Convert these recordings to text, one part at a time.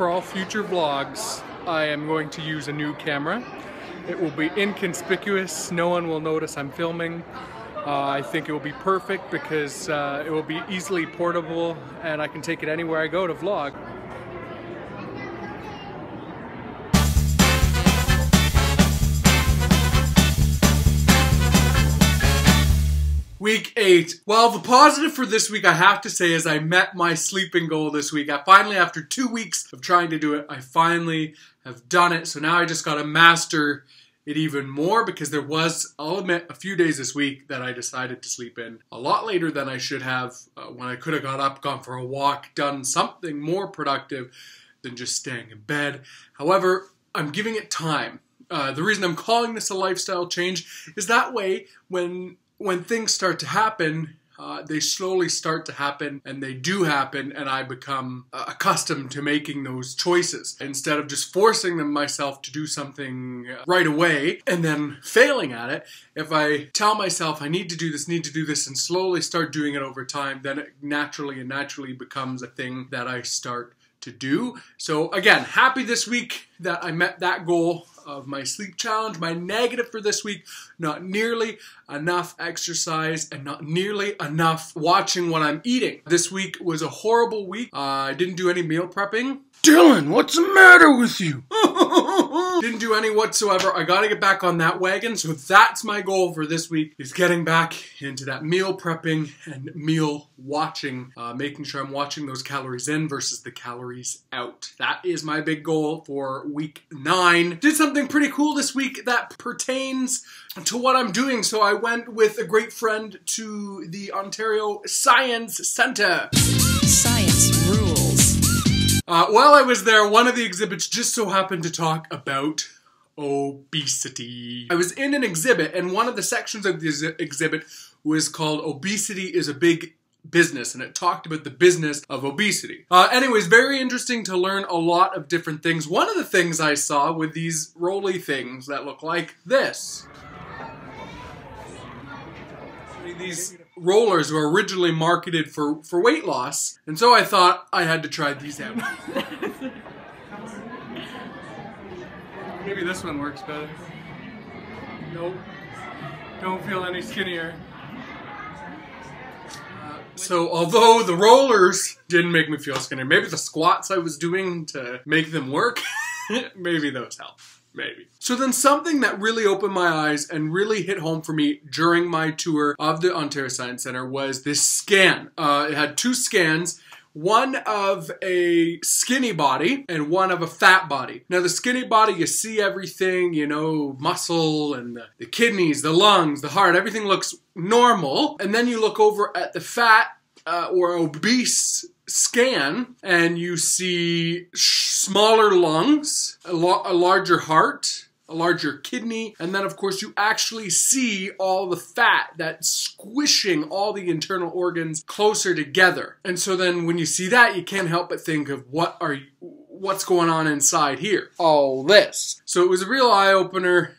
For all future vlogs, I am going to use a new camera. It will be inconspicuous, no one will notice I'm filming. I think it will be perfect because it will be easily portable and I can take it anywhere I go to vlog. Week 8. Well, the positive for this week I have to say is I met my sleeping goal this week. I finally, after 2 weeks of trying to do it, I finally have done it. So now I just gotta master it even more because there was, I'll admit, a few days this week that I decided to sleep in a lot later than I should have when I could have got up, gone for a walk, done something more productive than just staying in bed. However, I'm giving it time. The reason I'm calling this a lifestyle change is that way when things start to happen, they slowly start to happen, and they do happen, and I become accustomed to making those choices. Instead of just forcing myself to do something right away, and then failing at it, if I tell myself I need to do this, and slowly start doing it over time, then it naturally becomes a thing that I start to do. So again, happy this week that I met that goal of my sleep challenge. My negative for this week, not nearly enough exercise and not nearly enough watching what I'm eating. This week was a horrible week. I didn't do any meal prepping. Dylan, what's the matter with you? Didn't do any whatsoever. I gotta get back on that wagon, so that's my goal for this week, is getting back into that meal prepping and meal watching, making sure I'm watching those calories in versus the calories out. That is my big goal for week 9. Did something pretty cool this week that pertains to what I'm doing, so I went with a great friend to the Ontario Science Centre. Science rules. While I was there, one of the exhibits just so happened to talk about obesity. I was in an exhibit, and one of the sections of the exhibit was called Obesity is a Big Business, and it talked about the business of obesity. Anyways, very interesting to learn a lot of different things. One of the things I saw with these roly things that look like this. These rollers were originally marketed for weight loss, and so I thought I had to try these out. Maybe this one works better. Nope. Don't feel any skinnier. So although the rollers didn't make me feel skinnier, maybe the squats I was doing to make them work, maybe those help. Maybe. So then something that really opened my eyes and really hit home for me during my tour of the Ontario Science Centre was this scan. It had 2 scans, one of a skinny body and one of a fat body. Now the skinny body, you see everything, you know, muscle and the kidneys, the lungs, the heart, everything looks normal. And then you look over at the fat or obese scan and you see smaller lungs, a larger heart, a larger kidney, and then of course you actually see all the fat that's squishing all the internal organs closer together. And so then when you see that, you can't help but think of what's going on inside here? All this. So it was a real eye-opener.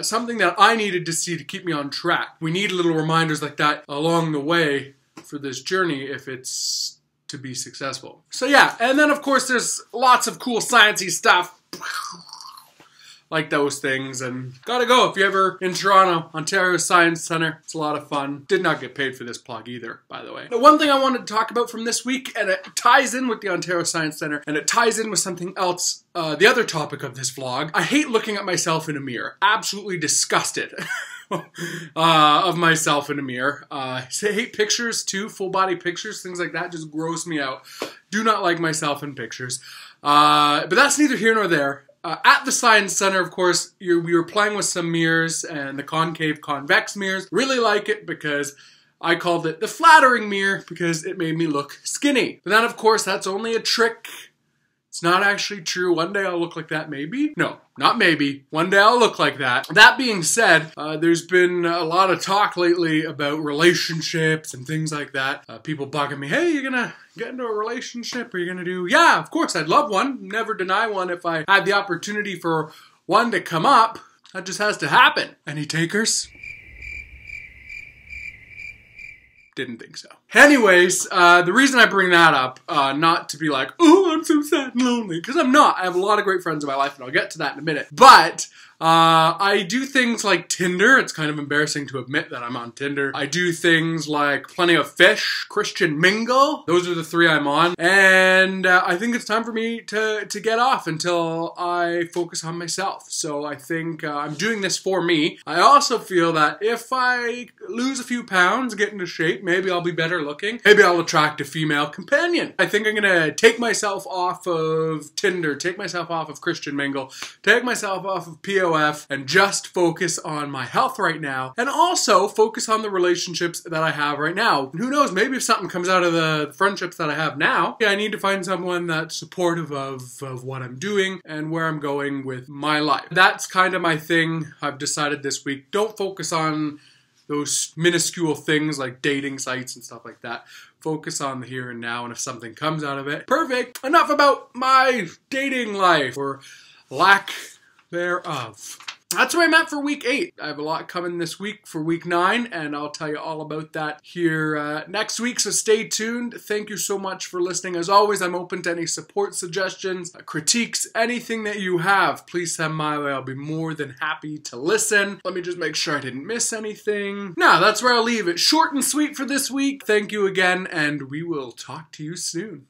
Something that I needed to see to keep me on track. We need little reminders like that along the way for this journey if it's to be successful. So yeah, and then of course there's lots of cool sciencey stuff like those things, and gotta go if you're ever in Toronto, Ontario Science Centre. It's a lot of fun. Did not get paid for this plug either, by the way. The one thing I wanted to talk about from this week, and it ties in with the Ontario Science Centre, and it ties in with something else, the other topic of this vlog. I hate looking at myself in a mirror. Absolutely disgusted. Of myself in a mirror. I hate pictures too, full body pictures, things like that just gross me out. Do not like myself in pictures. But that's neither here nor there. At the Science Centre, of course, we were playing with some mirrors and the concave convex mirrors. Really like it because I called it the flattering mirror because it made me look skinny. But then, of course, that's only a trick. It's not actually true. One day I'll look like that, maybe? No, not maybe. One day I'll look like that. That being said, there's been a lot of talk lately about relationships and things like that. People bugging me, hey, you're gonna get into a relationship? Are you gonna do? Yeah, of course, I'd love one. Never deny one if I had the opportunity for one to come up. That just has to happen. Any takers? Didn't think so. Anyways, the reason I bring that up, not to be like, oh, I'm so sad and lonely, because I'm not. I have a lot of great friends in my life, and I'll get to that in a minute. But I do things like Tinder. It's kind of embarrassing to admit that I'm on Tinder. I do things like Plenty of Fish, Christian Mingle. Those are the 3 I'm on. And I think it's time for me to get off until I focus on myself. So I think I'm doing this for me. I also feel that if I lose a few pounds, get into shape, maybe I'll be better looking. Maybe I'll attract a female companion. I think I'm gonna take myself off of Tinder, take myself off of Christian Mingle, take myself off of POF, and just focus on my health right now, and also focus on the relationships that I have right now. And who knows, maybe if something comes out of the friendships that I have now, I need to find someone that's supportive of what I'm doing and where I'm going with my life. That's kind of my thing. I've decided this week, don't focus on those minuscule things like dating sites and stuff like that. Focus on the here and now, and if something comes out of it, perfect. Enough about my dating life, or lack thereof. That's what I meant for week 8. I have a lot coming this week for week 9, and I'll tell you all about that here next week, so stay tuned. Thank you so much for listening. As always, I'm open to any support suggestions, critiques, anything that you have. Please send my way. I'll be more than happy to listen. Let me just make sure I didn't miss anything. No, that's where I'll leave it. Short and sweet for this week. Thank you again, and we will talk to you soon.